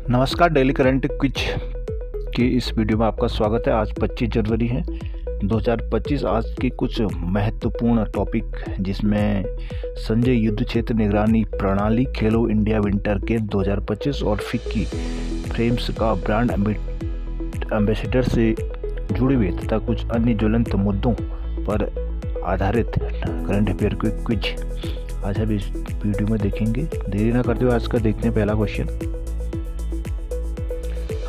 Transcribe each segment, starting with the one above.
नमस्कार, daily current quiz की इस वीडियो में आपका स्वागत है। आज 25 जनवरी है 2025। आज की कुछ महत्वपूर्ण टॉपिक जिसमें संजय युद्ध क्षेत्र निगरानी प्रणाली, खेलो इंडिया विंटर गेम 2025 और फिक्की फ्रेम्स का ब्रांड एम्बेसडर से जुड़े हुए तथा कुछ अन्य ज्वलंत मुद्दों पर आधारित करंट अफेयर क्विज आज हम इस वीडियो में देखेंगे। देरी ना करते हुए आज का देखते हैं पहला क्वेश्चन।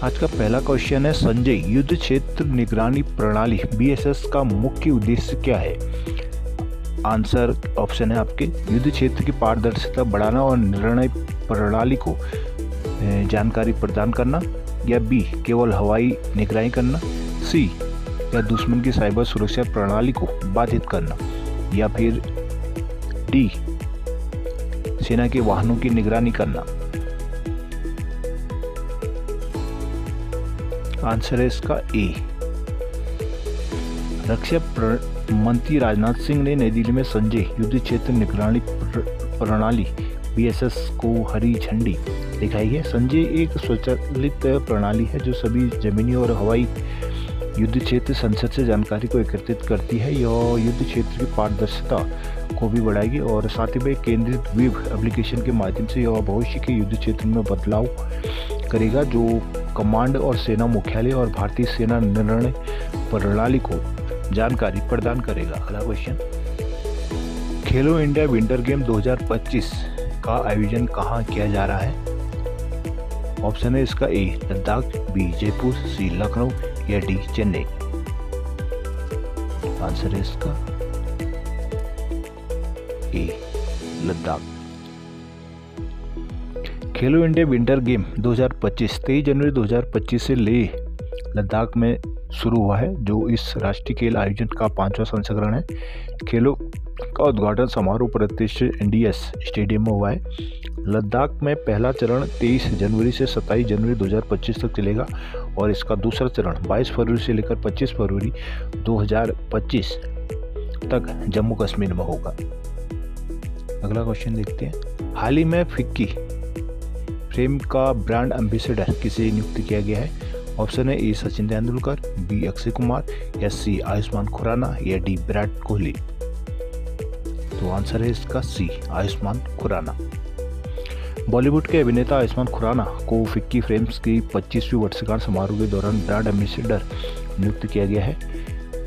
आज का पहला क्वेश्चन है, संजय युद्ध क्षेत्र निगरानी प्रणाली BSS का मुख्य उद्देश्य क्या है? आंसर ऑप्शन है आपके, युद्ध क्षेत्र की पारदर्शिता बढ़ाना और निर्णय प्रणाली को जानकारी प्रदान करना, या B केवल हवाई निगरानी करना, C या दुश्मन की साइबर सुरक्षा प्रणाली को बाधित करना, या फिर D सेना के वाहनों की निगरानी करना। आंसर है इसका ए। रक्षा मंत्री राजनाथ सिंह ने नई दिल्ली में संजय युद्ध क्षेत्र निगरानी प्रणाली BSS को हरी झंडी दिखाई है। संजय एक स्वचालित प्रणाली है जो सभी जमीनी और हवाई युद्ध क्षेत्र संसद से जानकारी को एकत्रित करती है। यह युद्ध क्षेत्र की पारदर्शिता को भी बढ़ाएगी और साथ ही में केंद्रित वेब एप्लीकेशन के माध्यम से यह भविष्य के युद्ध क्षेत्र में बदलाव करेगा, जो कमांड और सेना मुख्यालय और भारतीय सेना निर्णय प्रणाली को जानकारी प्रदान करेगा। अगला क्वेश्चन, खेलो इंडिया विंटर गेम 2025 का आयोजन कहाँ किया जा रहा है? ऑप्शन है इसका ए लद्दाख, बी जयपुर, सी लखनऊ, या डी चेन्नई। आंसर है इसका ए लद्दाख। खेलो इंडिया विंटर गेम 2025 23 जनवरी 2025 से ले लद्दाख में शुरू हुआ है, जो इस राष्ट्रीय खेल आयोजन का 5वां संस्करण है। खेलों का उद्घाटन समारोह प्रतिष्ठित NDS स्टेडियम में हुआ है। लद्दाख में पहला चरण 23 जनवरी से 27 जनवरी 2025 तक चलेगा और इसका दूसरा चरण 22 फरवरी से लेकर 25 फरवरी 2025 तक जम्मू कश्मीर में होगा। अगला क्वेश्चन देखते हैं। हाल ही में फिक्की फ्रेम का ब्रांड एम्बेसडर किसे नियुक्त किया गया है? ऑप्शन है ए सचिन तेंदुलकर, बी अक्षय कुमार, या सी आयुष्मान खुराना, या डी विराट कोहली। तो आंसर है इसका सी आयुष्मान खुराना। बॉलीवुड के अभिनेता आयुष्मान खुराना को फिक्की फ्रेम्स की 25वीं वर्षगांठ समारोह के दौरान ब्रांड एम्बेसडर नियुक्त किया गया है।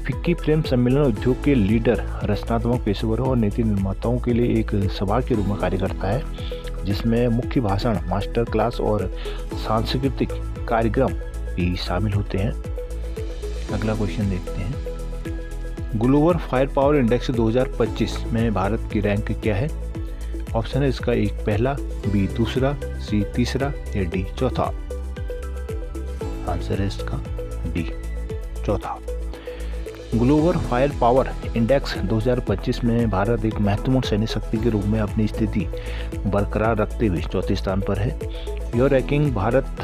फिक्की फ्रेम सम्मेलन उद्योग के लीडर, रचनात्मक पेशेवरों और नीति निर्माताओं के लिए एक सभा के रूप में कार्य करता है, जिसमें मुख्य भाषण, मास्टर क्लास और सांस्कृतिक कार्यक्रम भी शामिल होते हैं। अगला क्वेश्चन देखते हैं। ग्लोबल फायर पावर इंडेक्स 2025 में भारत की रैंक क्या है? ऑप्शन है इसका एक पहला, बी दूसरा, सी तीसरा, या डी चौथा। आंसर है इसका डी चौथा। ग्लोबल फायर पावर इंडेक्स 2025 में भारत एक महत्वपूर्ण सैन्य शक्ति के रूप में अपनी स्थिति बरकरार रखते हुए चौथे स्थान पर है। यह रैंकिंग भारत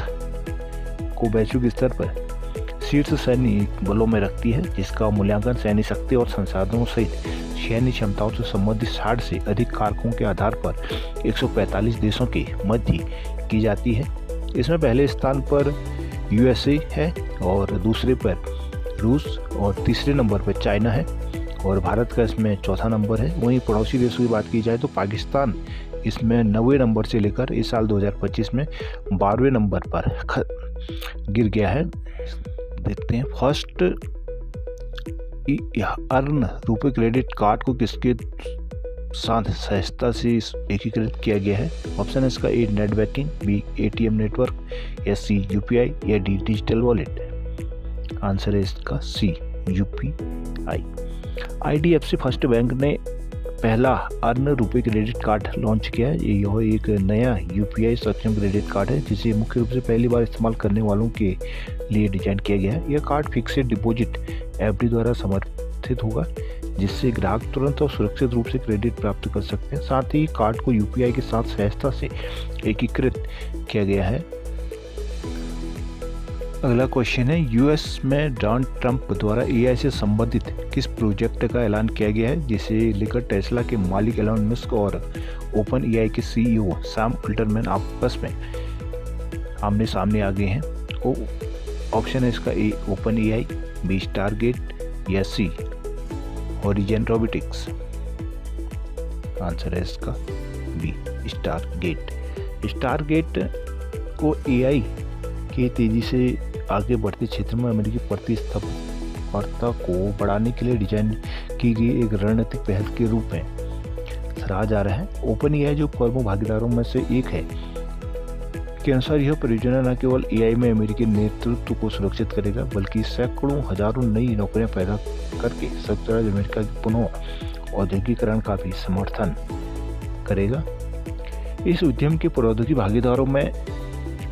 को वैश्विक स्तर पर शीर्ष सैन्य बलों में रखती है, जिसका मूल्यांकन सैन्य शक्ति और संसाधनों सहित सैन्य क्षमताओं से संबंधित 60 से अधिक कारकों के आधार पर 145 देशों के मध्य की जाती है। इसमें पहले स्थान पर USA है और दूसरे पर रूस और तीसरे नंबर पर चाइना है और भारत का इसमें चौथा नंबर है। वहीं पड़ोसी देशों की बात की जाए तो पाकिस्तान इसमें 90वें नंबर से लेकर इस साल 2025 में 12वें नंबर पर गिर गया है। देखते हैं। फर्स्ट अर्न रुपए क्रेडिट कार्ड को किसके साथ सहजता से एकीकृत किया गया है? ऑप्शन है इसका A net banking, B ATM network, या सी UPI, या डी डिजिटल वॉलेट। आंसर है इसका C UPI। IDFC first bank ने पहला अर्न रुपए क्रेडिट कार्ड लॉन्च किया है। यह एक नया UPI सक्षम क्रेडिट कार्ड है, जिसे मुख्य रूप से पहली बार इस्तेमाल करने वालों के लिए डिजाइन किया गया है। यह कार्ड फिक्स्ड डिपॉजिट FD द्वारा समर्थित होगा, जिससे ग्राहक तुरंत और सुरक्षित रूप से क्रेडिट प्राप्त कर सकते हैं। साथ ही कार्ड को UPI के साथ सहजता से एकीकृत किया गया है। अगला क्वेश्चन है, US में डोनाल्ड ट्रंप द्वारा AI से संबंधित किस प्रोजेक्ट का ऐलान किया गया है, जिसे लेकर टेस्ला के मालिक एलन मस्क और ओपन AI के CEO सैम अल्टमैन आपस में आमने सामने आ गए हैं। ऑप्शन है इसका ए ओपन एआई, बी स्टारगेट या सी ओरिजिन रोबोटिक्स। आंसर है इसका बी स्टारगेट। स्टारगेट को एआई के तेजी से आगे बढ़ते क्षेत्र में अमेरिकी प्रतिस्पर्धा को बढ़ाने के लिए डिजाइन की गई एक रणनीतिक पहल के रूप में सराहा जा रहा है। ओपन एआई जो प्रमुख भागीदारों में से एक है के अनुसार यह परियोजना न केवल एआई में अमेरिकी नेतृत्व को सुरक्षित करेगा बल्कि सैकड़ों हजारों नई नौकरियां पैदा करके संयुक्त राज्य अमेरिका के पुनः औद्योगिकरण का भी समर्थन करेगा। इस उद्यम के प्रौद्योगिकी भागीदारों में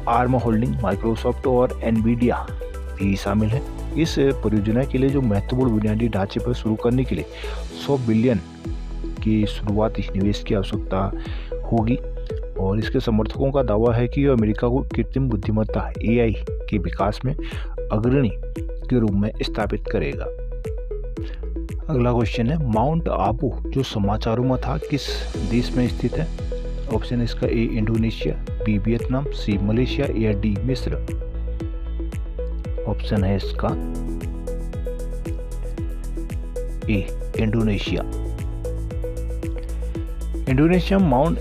आर्म होल्डिंग, माइक्रोसॉफ्ट और एनवीडिया भी शामिल है। इस परियोजना के लिए जो महत्वपूर्ण बुनियादी ढांचे पर शुरू करने के लिए 100 बिलियन की शुरुआती निवेश की आवश्यकता होगी और इसके समर्थकों का दावा है कि यह अमेरिका को कृत्रिम बुद्धिमत्ता एआई के विकास में अग्रणी के रूप में स्थापित करेगा। अगला क्वेश्चन है माउंट आबू जो समाचारों में था किस देश में स्थित है? ऑप्शन है इसका ए इंडोनेशिया, बी वियतनाम, सी मलेशिया या डी मिस्र। ऑप्शन है इसका ए इंडोनेशिया। इंडोनेशिया माउंट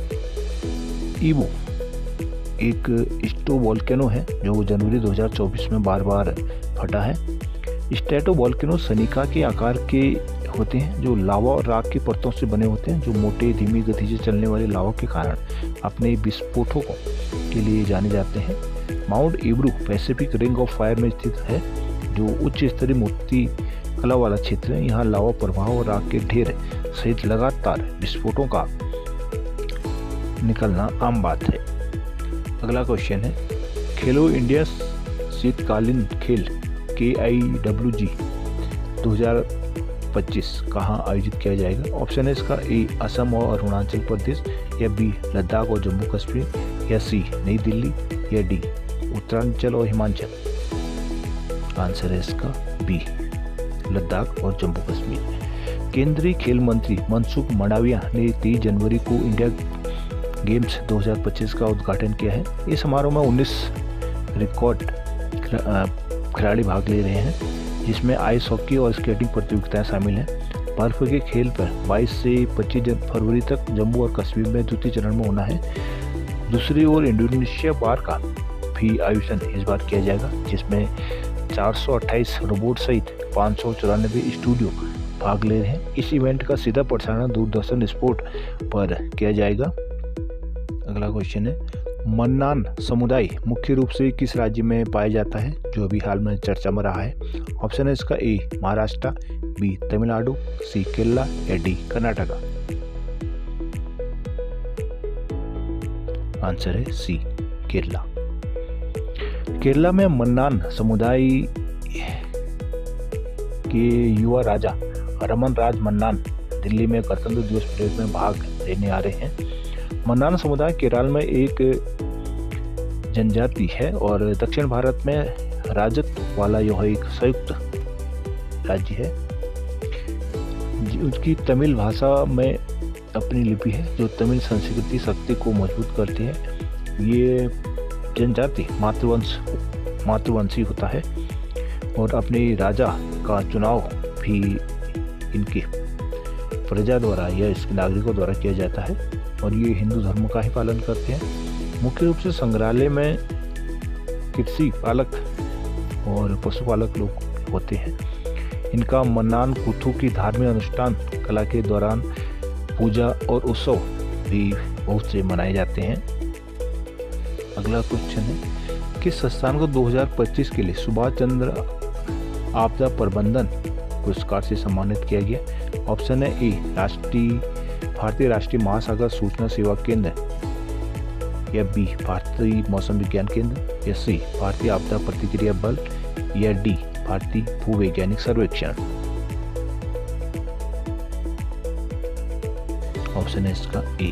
ईबू एक स्ट्रोवोल्केनो है जो जनवरी 2024 में बार बार फटा है। स्ट्रेटोवोल्केनो सनिका के आकार के होते हैं जो लावा और राख की परतों से बने होते हैं जो मोटे धीमी गति से चलने वाले लावा के कारण अपने विस्फोटों के लिए जाने जाते हैं। माउंट ईब्रू पैसिफिक रिंग ऑफ फायर में स्थित है जो उच्च स्तरीय मूर्ति कला वाला क्षेत्र है। यहाँ लावा प्रवाह और राख के ढेर सहित लगातार विस्फोटों का निकलना आम बात है। अगला क्वेश्चन है खेलो इंडिया शीतकालीन खेल KIWG 2025 कहाँ आयोजित किया जाएगा? ऑप्शन है इसका ए असम और अरुणाचल प्रदेश या बी लद्दाख और जम्मू कश्मीर या सी नई दिल्ली या डी उत्तरांचल और हिमाचल। आंसर है इसका बी लद्दाख और जम्मू कश्मीर। केंद्रीय खेल मंत्री मनसुख मंडाविया ने 23 जनवरी को इंडिया गेम्स 2025 का उद्घाटन किया है। इस समारोह में 19 रिकॉर्ड खिलाड़ी भाग ले रहे हैं जिसमें आइस हॉकी और स्केटिंग प्रतियोगिताएं शामिल हैं। बर्फ के खेल पर 22 से 25 फरवरी तक जम्मू और कश्मीर में द्वितीय चरण में होना है। दूसरी ओर इंडोनेशिया बार का भी आयोजन इस बार किया जाएगा जिसमें 428 रोबोट सहित 594 स्टूडियो भाग ले रहे हैं। इस इवेंट का सीधा प्रसारण दूरदर्शन स्पोर्ट पर किया जाएगा। अगला क्वेश्चन है मन्नान समुदाय मुख्य रूप से किस राज्य में पाया जाता है जो अभी हाल में चर्चा में रहा है? ऑप्शन है इसका ए महाराष्ट्र, बी तमिलनाडु, सी केरला या डी कर्नाटका। आंसर है सी केरला। केरला में मन्नान समुदाय के युवा राजा रमन राज मन्नान दिल्ली में गणतंत्र दिवस परेड में भाग लेने आ रहे हैं। मन्नान समुदाय केरल में एक जनजाति है और दक्षिण भारत में राजत्व वाला यह एक संयुक्त राज्य है। उसकी तमिल भाषा में अपनी लिपि है जो तमिल संस्कृति शक्ति को मजबूत करती है। ये जनजाति मातृवंशी होता है और अपने राजा का चुनाव भी इनके प्रजा द्वारा या इसके नागरिकों द्वारा किया जाता है और ये हिंदू धर्म का ही पालन करते हैं। मुख्य रूप से संग्रहालय में कृषि पालक और पशुपालक लोग होते हैं। इनका मन्नान कुथु की धार्मिक अनुष्ठान कला के दौरान पूजा और उत्सव भी बहुत से मनाए जाते हैं। अगला क्वेश्चन है किस संस्थान को 2025 के लिए सुभाष चंद्र आपदा प्रबंधन पुरस्कार से सम्मानित किया गया? ऑप्शन है ए भारतीय राष्ट्रीय महासागर सूचना सेवा केंद्र या बी भारतीय मौसम विज्ञान केंद्र या सी भारतीय आपदा प्रतिक्रिया बल या डी भारतीय भूवैज्ञानिक सर्वेक्षण। ऑप्शन है इसका ए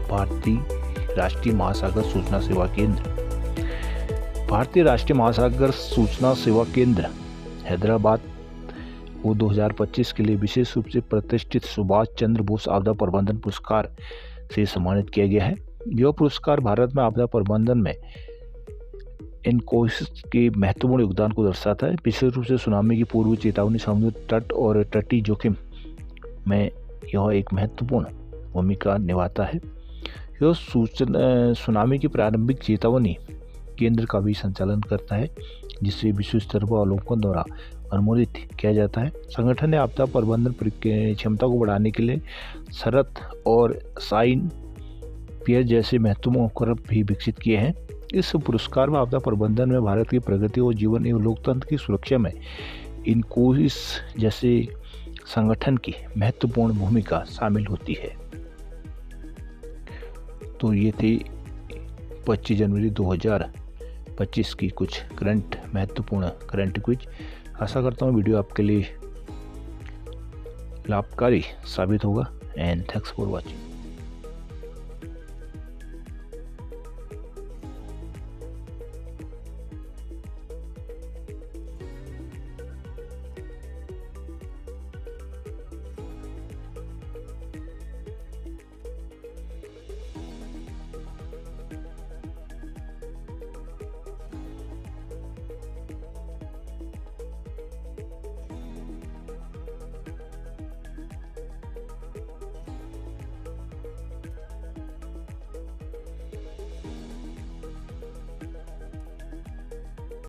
भारतीय राष्ट्रीय महासागर सूचना सेवा केंद्र। भारतीय राष्ट्रीय महासागर सूचना सेवा केंद्र हैदराबाद को 2025 के लिए विशेष रूप से प्रतिष्ठित सुभाष चंद्र बोस आपदा प्रबंधन पुरस्कार से सम्मानित किया गया है। यह पुरस्कार भारत में आपदा प्रबंधन में इनकोसिस के महत्वपूर्ण योगदान को दर्शाता है। विशेष रूप से सुनामी की पूर्व चेतावनी, समुद्र तट और तटीय जोखिम में यह एक महत्वपूर्ण भूमिका निभाता है। यह सुनामी की प्रारंभिक चेतावनी केंद्र का भी संचालन करता है, जिसे विश्व स्तर पर अवलोकन द्वारा अनुमोदित किया जाता है। संगठन ने आपदा प्रबंधन क्षमता को बढ़ाने के लिए शरत और साइन पियर जैसे महत्वपूर्ण उपकरण भी विकसित किए हैं। इस पुरस्कार में आपदा प्रबंधन में भारत की प्रगति और जीवन एवं लोकतंत्र की सुरक्षा में इनकोसिस जैसे संगठन की महत्वपूर्ण भूमिका शामिल होती है। तो ये थी 25 जनवरी 2025 की कुछ महत्वपूर्ण करंट क्विज। आशा करता हूँ वीडियो आपके लिए लाभकारी साबित होगा। And thanks for watching.